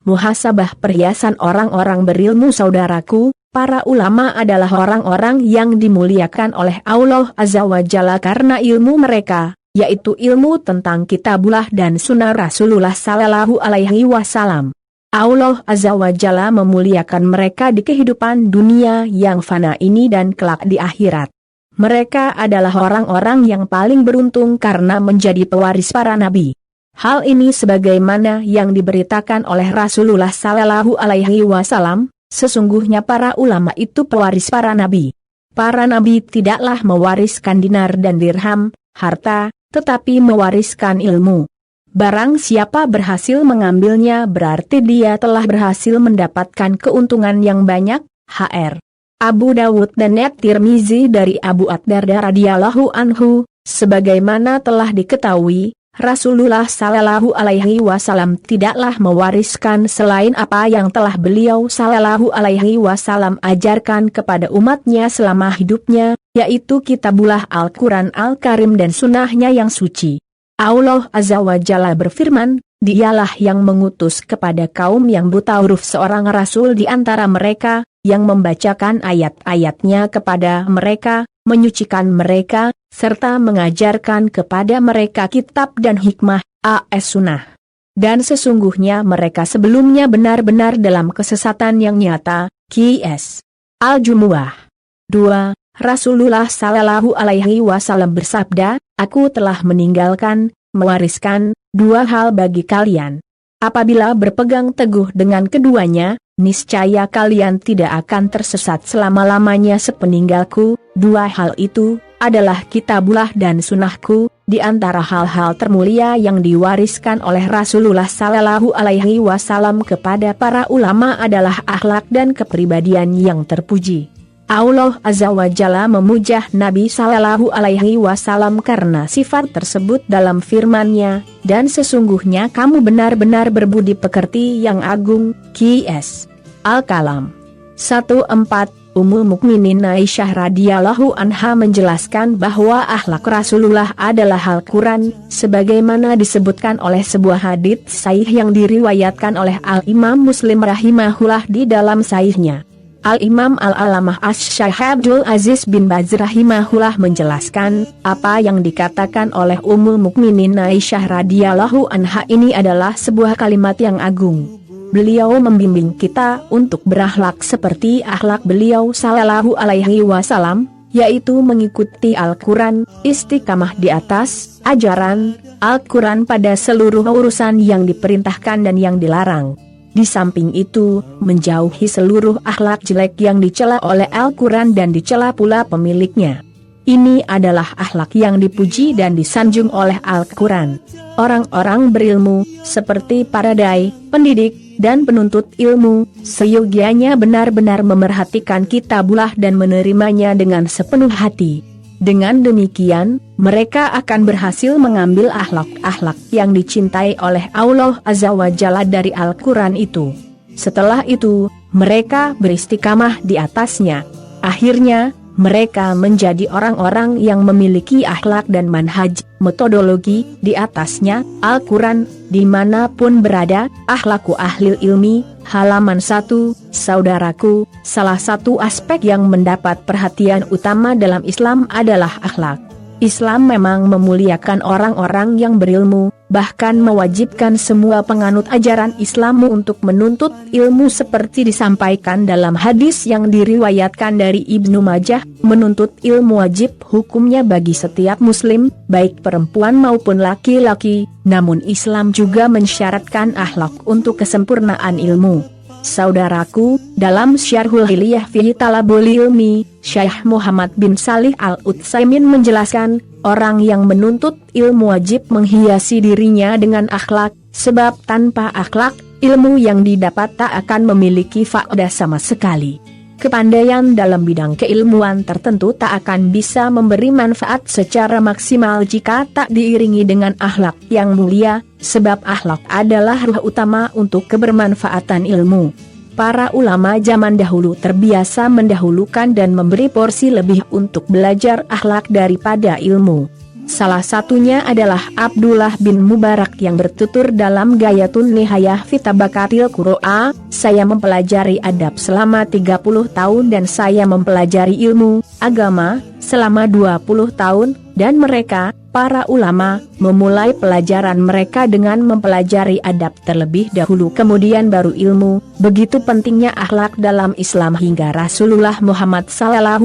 muhasabah perhiasan orang-orang berilmu. Saudaraku, para ulama adalah orang-orang yang dimuliakan oleh Allah Azza wa Jalla karena ilmu mereka, yaitu ilmu tentang kitabullah dan sunnah Rasulullah Sallallahu Alaihi Wasallam. Allah Azza wa Jalla memuliakan mereka di kehidupan dunia yang fana ini dan kelak di akhirat. Mereka adalah orang-orang yang paling beruntung karena menjadi pewaris para nabi. Hal ini sebagaimana yang diberitakan oleh Rasulullah Sallallahu Alaihi Wasallam, sesungguhnya para ulama itu pewaris para nabi. Para nabi tidaklah mewariskan dinar dan dirham, harta, tetapi mewariskan ilmu. Barang siapa berhasil mengambilnya berarti dia telah berhasil mendapatkan keuntungan yang banyak. Hr. Abu Dawud dan At-Tirmizi dari Abu Ad-Darda radhiyallahu anhu, sebagaimana telah diketahui, Rasulullah Sallallahu Alaihi Wasallam tidaklah mewariskan selain apa yang telah beliau Sallallahu Alaihi Wasallam ajarkan kepada umatnya selama hidupnya, yaitu kitabullah Al-Quran Al-Karim dan sunnahnya yang suci. Allah Azza wa Jalla berfirman, Dialah yang mengutus kepada kaum yang buta huruf seorang rasul di antara mereka, yang membacakan ayat-ayatnya kepada mereka, menyucikan mereka, serta mengajarkan kepada mereka kitab dan hikmah, as sunnah. Dan sesungguhnya mereka sebelumnya benar-benar dalam kesesatan yang nyata. Qs. Al-Jumu'ah 2. Rasulullah Sallallahu Alaihi Wasallam bersabda, Aku telah meninggalkan, mewariskan, dua hal bagi kalian. Apabila berpegang teguh dengan keduanya, niscaya kalian tidak akan tersesat selama-lamanya sepeninggalku. Dua hal itu adalah kitabullah dan sunnahku. Di antara hal-hal termulia yang diwariskan oleh Rasulullah Sallallahu Alaihi Wasallam kepada para ulama adalah akhlak dan kepribadian yang terpuji. Allah Azza wa Jalla memujah Nabi Sallallahu Alaihi Wasallam karena sifat tersebut dalam firman-Nya, dan sesungguhnya kamu benar-benar berbudi pekerti yang agung. Qs. Al-Kalam 1:4. Ummul Mukminin Aisyah radhiyallahu anha menjelaskan bahwa akhlak Rasulullah adalah Al-Quran, sebagaimana disebutkan oleh sebuah hadits sahih yang diriwayatkan oleh Al-Imam Muslim rahimahullah di dalam sahihnya. Al-Imam Al-Alamah Asy-Syaikh Abdul Aziz bin Baz rahimahullah menjelaskan, apa yang dikatakan oleh Ummul Mukminin Aisyah radhiyallahu anha ini adalah sebuah kalimat yang agung. Beliau membimbing kita untuk berakhlak seperti akhlak beliau Sallallahu Alaihi Wasallam, yaitu mengikuti Al-Quran, istiqamah di atas ajaran Al-Quran pada seluruh urusan yang diperintahkan dan yang dilarang. Di samping itu, menjauhi seluruh akhlak jelek yang dicela oleh Al-Quran dan dicela pula pemiliknya. Ini adalah akhlak yang dipuji dan disanjung oleh Al-Quran. Orang-orang berilmu, seperti para dai, pendidik, dan penuntut ilmu, seyogianya benar-benar memerhatikan kitabullah dan menerimanya dengan sepenuh hati. Dengan demikian, mereka akan berhasil mengambil akhlak-akhlak yang dicintai oleh Allah Azza wa Jalla dari Al-Quran itu. Setelah itu, mereka beristiqamah di atasnya. Akhirnya, mereka menjadi orang-orang yang memiliki akhlak dan manhaj, metodologi, di atasnya, Al-Quran, dimanapun berada. Akhlaku ahlil ilmi, halaman 1, saudaraku, salah satu aspek yang mendapat perhatian utama dalam Islam adalah akhlak. Islam memang memuliakan orang-orang yang berilmu, bahkan mewajibkan semua penganut ajaran Islam untuk menuntut ilmu seperti disampaikan dalam hadis yang diriwayatkan dari Ibnu Majah, menuntut ilmu wajib hukumnya bagi setiap muslim, baik perempuan maupun laki-laki, namun Islam juga mensyaratkan akhlak untuk kesempurnaan ilmu. Saudaraku, dalam Syarhul Hilyah fi Talabul Ilmi, Syekh Muhammad bin Salih Al-Utsaimin menjelaskan, orang yang menuntut ilmu wajib menghiasi dirinya dengan akhlak, sebab tanpa akhlak, ilmu yang didapat tak akan memiliki faedah sama sekali. Kepandaian dalam bidang keilmuan tertentu tak akan bisa memberi manfaat secara maksimal jika tak diiringi dengan akhlak yang mulia, sebab akhlak adalah ruh utama untuk kebermanfaatan ilmu. Para ulama zaman dahulu terbiasa mendahulukan dan memberi porsi lebih untuk belajar akhlak daripada ilmu. Salah satunya adalah Abdullah bin Mubarak yang bertutur dalam Gayatun Nihayah fi Tabaqatil Qur'a, saya mempelajari adab selama 30 tahun dan saya mempelajari ilmu agama selama 20 tahun, dan mereka, para ulama, memulai pelajaran mereka dengan mempelajari adab terlebih dahulu kemudian baru ilmu. Begitu pentingnya akhlak dalam Islam hingga Rasulullah Muhammad SAW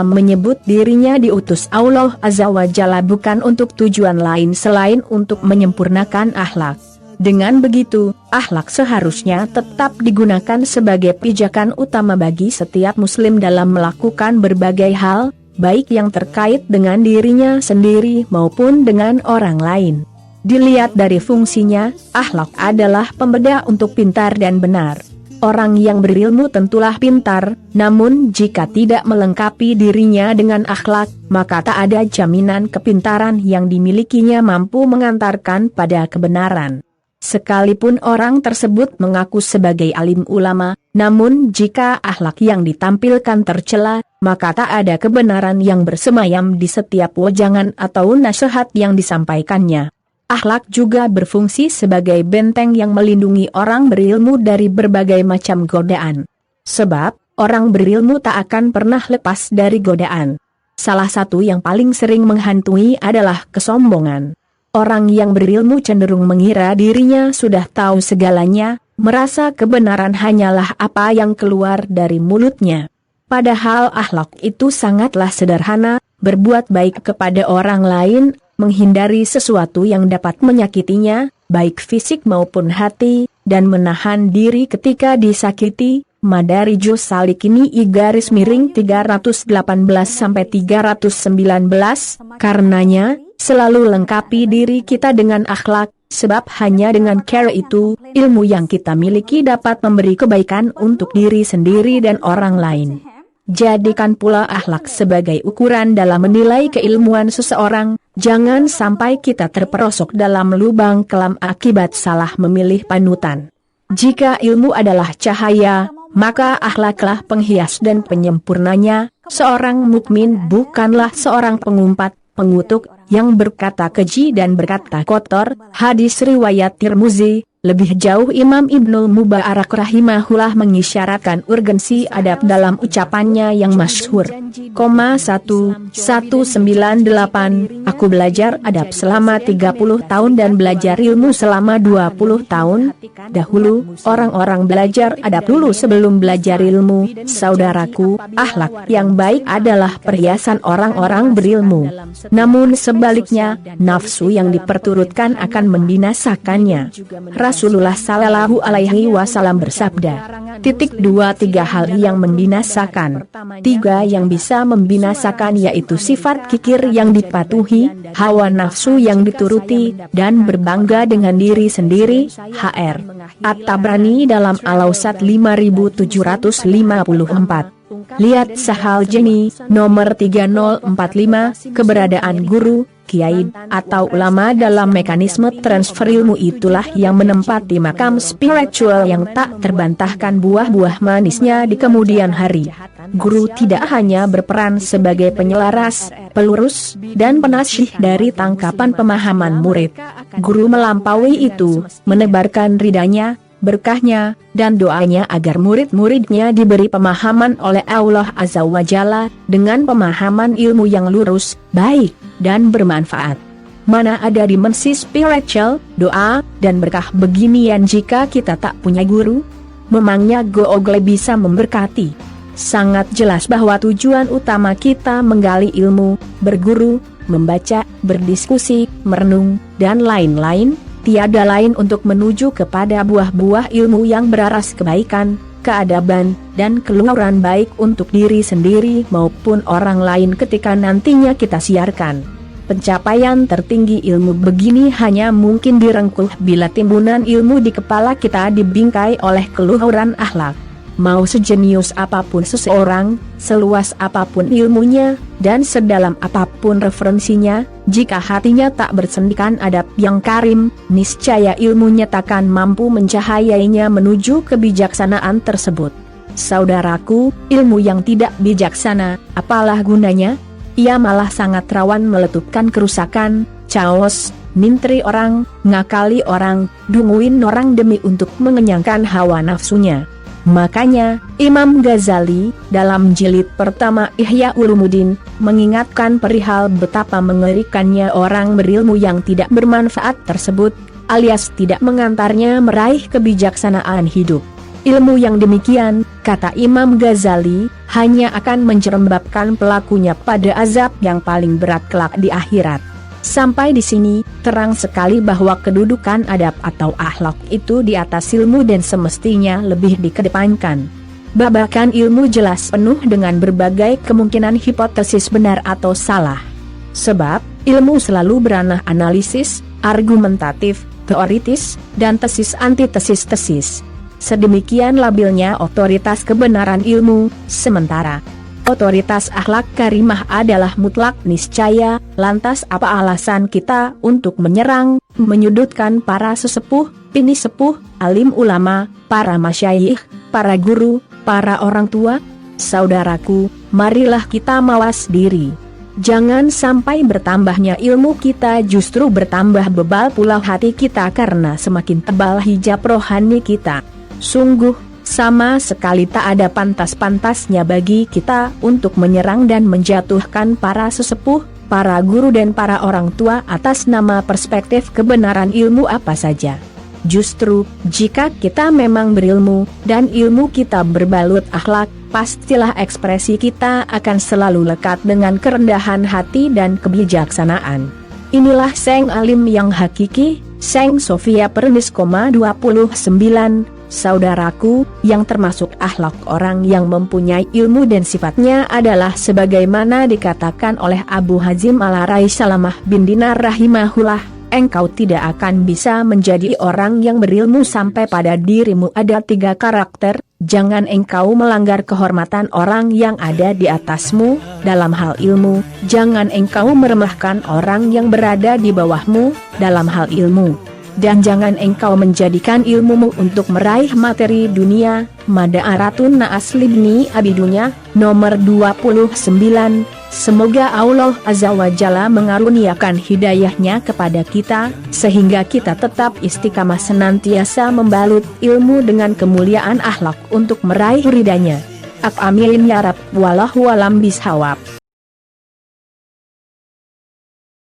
menyebut dirinya diutus Allah Azza wa Jalla bukan untuk tujuan lain selain untuk menyempurnakan akhlak. Dengan begitu, akhlak seharusnya tetap digunakan sebagai pijakan utama bagi setiap muslim dalam melakukan berbagai hal, baik yang terkait dengan dirinya sendiri maupun dengan orang lain. Dilihat dari fungsinya, akhlak adalah pembeda untuk pintar dan benar. Orang yang berilmu tentulah pintar, namun jika tidak melengkapi dirinya dengan akhlak, maka tak ada jaminan kepintaran yang dimilikinya mampu mengantarkan pada kebenaran. Sekalipun orang tersebut mengaku sebagai alim ulama, namun jika akhlak yang ditampilkan tercela, maka tak ada kebenaran yang bersemayam di setiap wejangan atau nasihat yang disampaikannya. Akhlak juga berfungsi sebagai benteng yang melindungi orang berilmu dari berbagai macam godaan. Sebab, orang berilmu tak akan pernah lepas dari godaan. Salah satu yang paling sering menghantui adalah kesombongan. Orang yang berilmu cenderung mengira dirinya sudah tahu segalanya, merasa kebenaran hanyalah apa yang keluar dari mulutnya. Padahal akhlak itu sangatlah sederhana, berbuat baik kepada orang lain, menghindari sesuatu yang dapat menyakitinya, baik fisik maupun hati, dan menahan diri ketika disakiti. Madarijus Salikini I-318-319. Karenanya, selalu lengkapi diri kita dengan akhlak, sebab hanya dengan cara itu, ilmu yang kita miliki dapat memberi kebaikan untuk diri sendiri dan orang lain. Jadikan pula akhlak sebagai ukuran dalam menilai keilmuan seseorang, jangan sampai kita terperosok dalam lubang kelam akibat salah memilih panutan. Jika ilmu adalah cahaya, maka akhlaklah penghias dan penyempurnanya. Seorang mukmin bukanlah seorang pengumpat, pengutuk, yang berkata keji dan berkata kotor. Hadis riwayat Tirmizi. Lebih jauh Imam Ibnul Mubarak rahimahullah mengisyaratkan urgensi adab dalam ucapannya yang masyhur. 1198, aku belajar adab selama 30 tahun dan belajar ilmu selama 20 tahun. Dahulu, orang-orang belajar adab dulu sebelum belajar ilmu. Saudaraku, akhlak yang baik adalah perhiasan orang-orang berilmu. Namun sebaliknya, nafsu yang diperturutkan akan membinasakannya. Rasulullah Sallallahu Alaihi Wasallam bersabda, 2-3 hal yang membinasakan. 3 yang bisa membinasakan yaitu sifat kikir yang dipatuhi, hawa nafsu yang dituruti, dan berbangga dengan diri sendiri. Hr. At-Tabrani dalam Al-Awsat 5754. Lihat Sahal Jeni, nomor 3045, keberadaan guru, kiai, atau ulama dalam mekanisme transfer ilmu itulah yang menempati makam spiritual yang tak terbantahkan buah-buah manisnya di kemudian hari. Guru tidak hanya berperan sebagai penyelaras, pelurus, dan penasih dari tangkapan pemahaman murid. Guru melampaui itu, menebarkan ridanya, berkahnya, dan doanya agar murid-muridnya diberi pemahaman oleh Allah Azza wa Jalla, dengan pemahaman ilmu yang lurus, baik, dan bermanfaat. Mana ada dimensi spiritual, doa, dan berkah beginian jika kita tak punya guru? Memangnya Google bisa memberkati? Sangat jelas bahwa tujuan utama kita menggali ilmu, berguru, membaca, berdiskusi, merenung, dan lain-lain, tiada lain untuk menuju kepada buah-buah ilmu yang beraras kebaikan, keadaban, dan keluhuran baik untuk diri sendiri maupun orang lain ketika nantinya kita siarkan. Pencapaian tertinggi ilmu begini hanya mungkin direngkuh bila timbunan ilmu di kepala kita dibingkai oleh keluhuran akhlak. Mau sejenius apapun seseorang, seluas apapun ilmunya, dan sedalam apapun referensinya, jika hatinya tak bersendikan adab yang karim, niscaya ilmunya takkan mampu mencahayainya menuju kebijaksanaan tersebut. Saudaraku, ilmu yang tidak bijaksana, apalah gunanya? ia malah sangat rawan meletupkan kerusakan, chaos, mintri orang, ngakali orang, dunguin orang demi untuk mengenyangkan hawa nafsunya. Makanya, Imam Ghazali, dalam jilid pertama Ihya Ulumuddin, mengingatkan perihal betapa mengerikannya orang berilmu yang tidak bermanfaat tersebut, alias tidak mengantarnya meraih kebijaksanaan hidup. Ilmu yang demikian, kata Imam Ghazali, hanya akan menjerembabkan pelakunya pada azab yang paling berat kelak di akhirat. Sampai di sini, terang sekali bahwa kedudukan adab atau akhlak itu di atas ilmu dan semestinya lebih dikedepankan. Babakan ilmu jelas penuh dengan berbagai kemungkinan hipotesis benar atau salah. Sebab, ilmu selalu beranah analisis, argumentatif, teoritis, dan tesis-antitesis-tesis. Sedemikian labilnya otoritas kebenaran ilmu, sementara otoritas akhlak karimah adalah mutlak niscaya. Lantas apa alasan kita untuk menyerang, menyudutkan para sesepuh, pini sepuh, alim ulama, para masyayikh, para guru, para orang tua? Saudaraku, marilah kita mawas diri. Jangan sampai bertambahnya ilmu kita justru bertambah bebal pula hati kita karena semakin tebal hijab rohani kita. Sungguh, sama sekali tak ada pantas-pantasnya bagi kita untuk menyerang dan menjatuhkan para sesepuh, para guru dan para orang tua atas nama perspektif kebenaran ilmu apa saja. Justru, jika kita memang berilmu, dan ilmu kita berbalut akhlak, pastilah ekspresi kita akan selalu lekat dengan kerendahan hati dan kebijaksanaan. Inilah Seng Alim yang hakiki, Seng Sofia Pernis, 29. Saudaraku, yang termasuk akhlak orang yang mempunyai ilmu dan sifatnya adalah sebagaimana dikatakan oleh Abu Hazim Al-Arai Salamah bin Dinar rahimahullah, engkau tidak akan bisa menjadi orang yang berilmu sampai pada dirimu ada 3 karakter. Jangan engkau melanggar kehormatan orang yang ada di atasmu, dalam hal ilmu. Jangan engkau meremehkan orang yang berada di bawahmu, dalam hal ilmu. Dan jangan engkau menjadikan ilmumu untuk meraih materi dunia. Mada'aratun Naas Libni Abidunya, nomor 29. Semoga Allah Azza wa Jalla mengaruniakan hidayahnya kepada kita, sehingga kita tetap istiqamah senantiasa membalut ilmu dengan kemuliaan akhlak untuk meraih ridanya. Amin ya Rabb, wallahu a'lam bishawab.